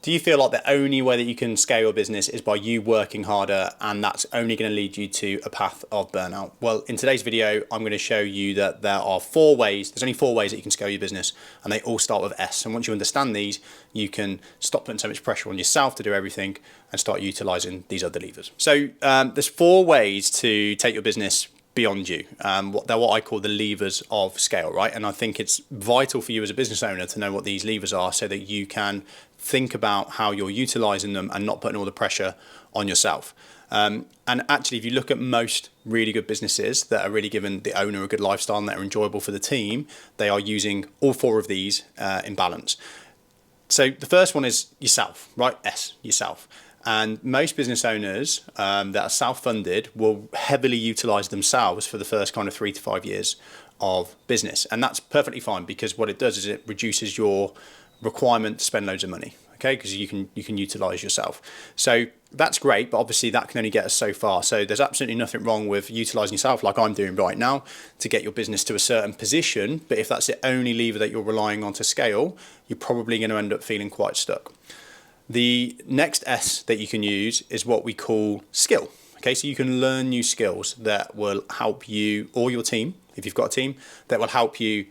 Do you feel like the only way that you can scale your business is by you working harder, and that's only going to lead you to a path of burnout? Well, in today's video, I'm going to show you that there are 4 ways. There's only 4 ways that you can scale your business, and they all start with S. And once you understand these, you can stop putting so much pressure on yourself to do everything and start utilizing these other levers. So there's 4 ways to take your business beyond you. They're what I call the levers of scale, right? And I think it's vital for you as a business owner to know what these levers are so that you can think about how you're utilizing them and not putting all the pressure on yourself. And actually, if you look at most really good businesses that are really giving the owner a good lifestyle and that are enjoyable for the team, they are using all 4 of these in balance. So the first one is yourself, right? S, yourself. And most business owners that are self-funded will heavily utilize themselves for the first kind of 3 to 5 years of business. And that's perfectly fine, because what it does is it reduces your requirement to spend loads of money, okay? Because you can utilize yourself. So that's great, but obviously that can only get us so far. So there's absolutely nothing wrong with utilizing yourself like I'm doing right now to get your business to a certain position. But if that's the only lever that you're relying on to scale, you're probably going to end up feeling quite stuck. The next S that you can use is what we call skill. Okay, so you can learn new skills that will help you or your team, if you've got a team, that will help you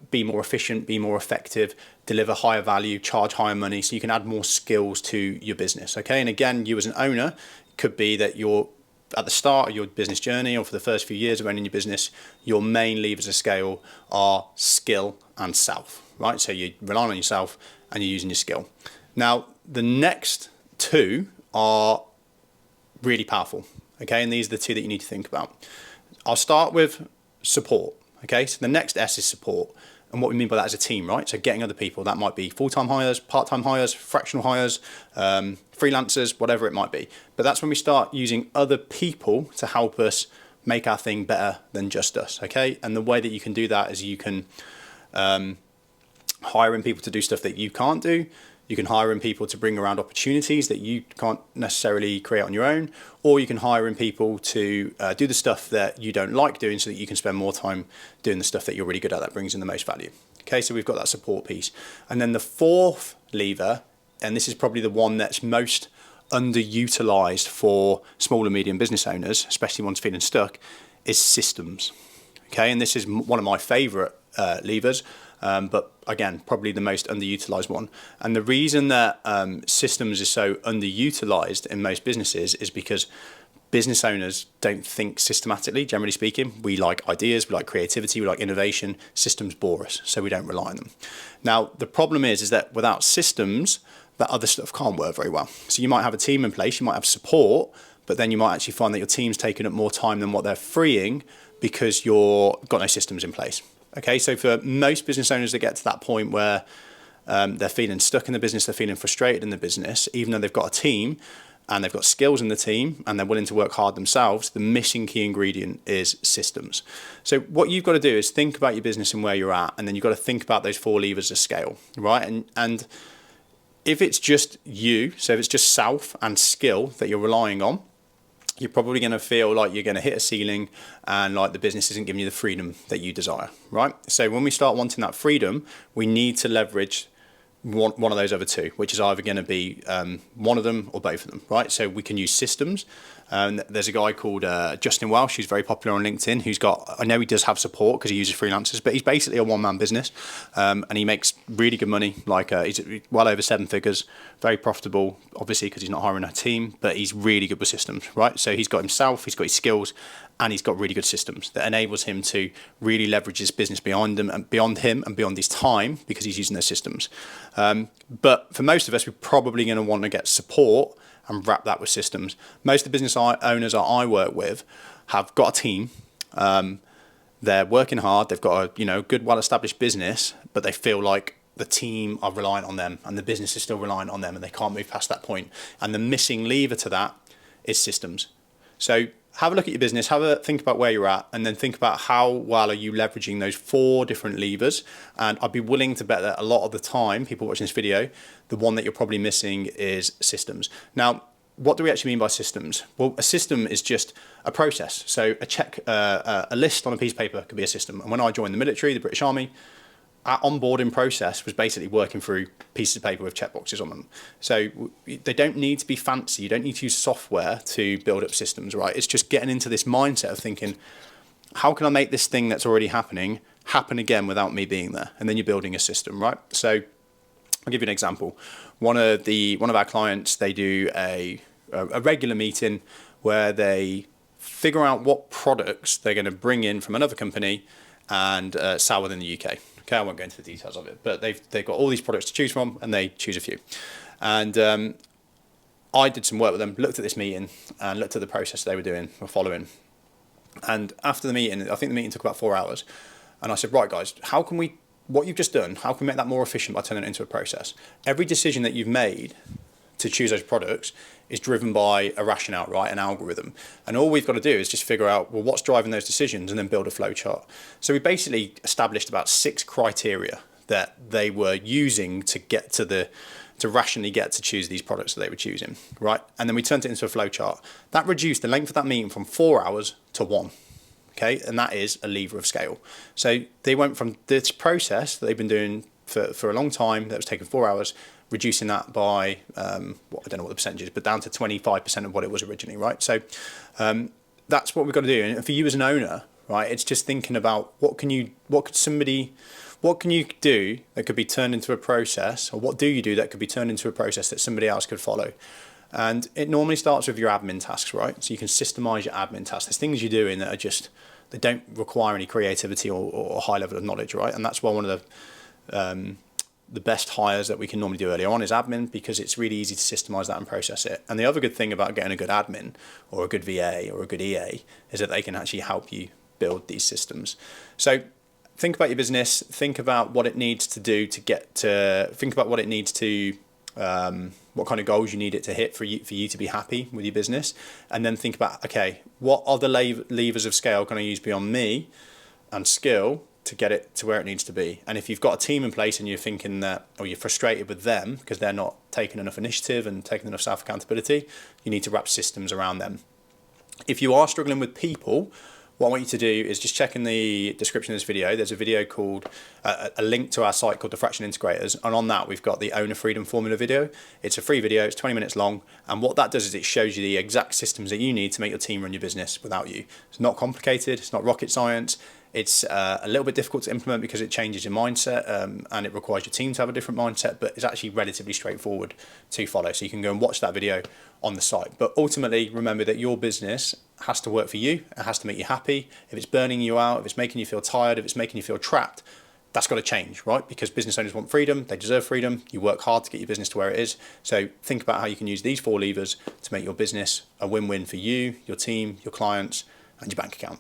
be more efficient, be more effective, deliver higher value, charge higher money, so you can add more skills to your business. Okay, and again, you as an owner, it could be that you're at the start of your business journey or for the first few years of owning your business, your main levers of scale are skill and self, right? So you're relying on yourself and you're using your skill. Now, the next 2 are really powerful, okay? And these are the 2 that you need to think about. I'll start with support, okay? So the next S is support. And what we mean by that is a team, right? So getting other people. That might be full-time hires, part-time hires, fractional hires, freelancers, whatever it might be. But that's when we start using other people to help us make our thing better than just us, okay? And the way that you can do that is you can hire in people to do stuff that you can't do. You can hire in people to bring around opportunities that you can't necessarily create on your own, or you can hire in people to do the stuff that you don't like doing so that you can spend more time doing the stuff that you're really good at that brings in the most value. Okay, so we've got that support piece. And then the 4th lever, and this is probably the one that's most underutilized for small and medium business owners, especially ones feeling stuck, is systems. Okay, and this is one of my favorite levers. But again, probably the most underutilized one. And the reason that systems is so underutilized in most businesses is because business owners don't think systematically, generally speaking. We like ideas, we like creativity, we like innovation. Systems bore us, so we don't rely on them. Now, the problem is that without systems, that other stuff can't work very well. So you might have a team in place, you might have support, but then you might actually find that your team's taking up more time than what they're freeing because you've got no systems in place. Okay, so for most business owners that get to that point where they're feeling stuck in the business, they're feeling frustrated in the business, even though they've got a team and they've got skills in the team and they're willing to work hard themselves, the missing key ingredient is systems. So what you've got to do is think about your business and where you're at, and then you've got to think about those 4 levers of scale, right? And if it's just you, so if it's just self and skill that you're relying on, you're probably going to feel like you're going to hit a ceiling and like the business isn't giving you the freedom that you desire, right? So when we start wanting that freedom, we need to leverage one of those other 2, which is either going to be one of them or both of them, right? So we can use systems. There's a guy called Justin Welsh, who's very popular on LinkedIn, who's got, I know he does have support because he uses freelancers, but he's basically a one-man business, and he makes really good money. Like he's well over 7 figures, very profitable, obviously because he's not hiring a team, but he's really good with systems, right? So he's got himself, he's got his skills, and he's got really good systems that enables him to really leverage his business beyond him and beyond his time because he's using those systems. But for most of us, we're probably going to want to get support and wrap that with systems. Most of the business owners that I work with have got a team. They're working hard. They've got a good, well-established business, but they feel like the team are reliant on them and the business is still reliant on them and they can't move past that point. And the missing lever to that is systems. So have a look at your business, have a think about where you're at, and then think about how well are you leveraging those 4 different levers. And I'd be willing to bet that a lot of the time, people watching this video, the one that you're probably missing is systems. Now, what do we actually mean by systems? Well, a system is just a process. So a list on a piece of paper could be a system. And when I joined the military, the British Army, our onboarding process was basically working through pieces of paper with checkboxes on them. So they don't need to be fancy. You don't need to use software to build up systems, right? It's just getting into this mindset of thinking, how can I make this thing that's already happening happen again without me being there? And then you're building a system, right? So I'll give you an example. One of our clients, they do a regular meeting where they figure out what products they're going to bring in from another company and sell within the UK. Okay, I won't go into the details of it, but they've got all these products to choose from, and they choose a few. And I did some work with them, looked at this meeting, and looked at the process they were following. And after the meeting, I think the meeting took about 4 hours, and I said, right, guys, what you've just done, how can we make that more efficient by turning it into a process? Every decision that you've made to choose those products is driven by a rationale, right, an algorithm. And all we've got to do is just figure out, well, what's driving those decisions, and then build a flow chart. So we basically established about 6 criteria that they were using to get to rationally get to choose these products that they were choosing, right? And then we turned it into a flow chart. That reduced the length of that meeting from 4 hours to 1. Okay, and that is a lever of scale. So they went from this process that they've been doing for a long time, that was taking 4 hours, reducing that by, I don't know what the percentage is, but down to 25% of what it was originally, right? So that's what we've got to do. And for you as an owner, right, it's just thinking about what can you do that could be turned into a process, or what do you do that could be turned into a process that somebody else could follow? And it normally starts with your admin tasks, right? So you can systemize your admin tasks. There's things you're doing that are just, they don't require any creativity or a high level of knowledge, right? And that's why one of the best hires that we can normally do earlier on is admin, because it's really easy to systemize that and process it. And the other good thing about getting a good admin or a good VA or a good EA is that they can actually help you build these systems. So think about your business, think about what it needs to do think about what it needs to, what kind of goals you need it to hit for you to be happy with your business. And then think about, okay, what other levers of scale can I use beyond me and skill to get it to where it needs to be? And if you've got a team in place and you're thinking that, or you're frustrated with them because they're not taking enough initiative and taking enough self-accountability, you need to wrap systems around them. If you are struggling with people, what I want you to do is just check in the description of this video. There's a video called, a link to our site called The Fraction Integrators. And on that, we've got the Owner Freedom Formula video. It's a free video, it's 20 minutes long. And what that does is it shows you the exact systems that you need to make your team run your business without you. It's not complicated, it's not rocket science. It's a little bit difficult to implement because it changes your mindset and it requires your team to have a different mindset, but it's actually relatively straightforward to follow. So you can go and watch that video on the site. But ultimately, remember that your business has to work for you. It has to make you happy. If it's burning you out, if it's making you feel tired, if it's making you feel trapped, that's got to change, right? Because business owners want freedom. They deserve freedom. You work hard to get your business to where it is. So think about how you can use these 4 levers to make your business a win-win for you, your team, your clients, and your bank account.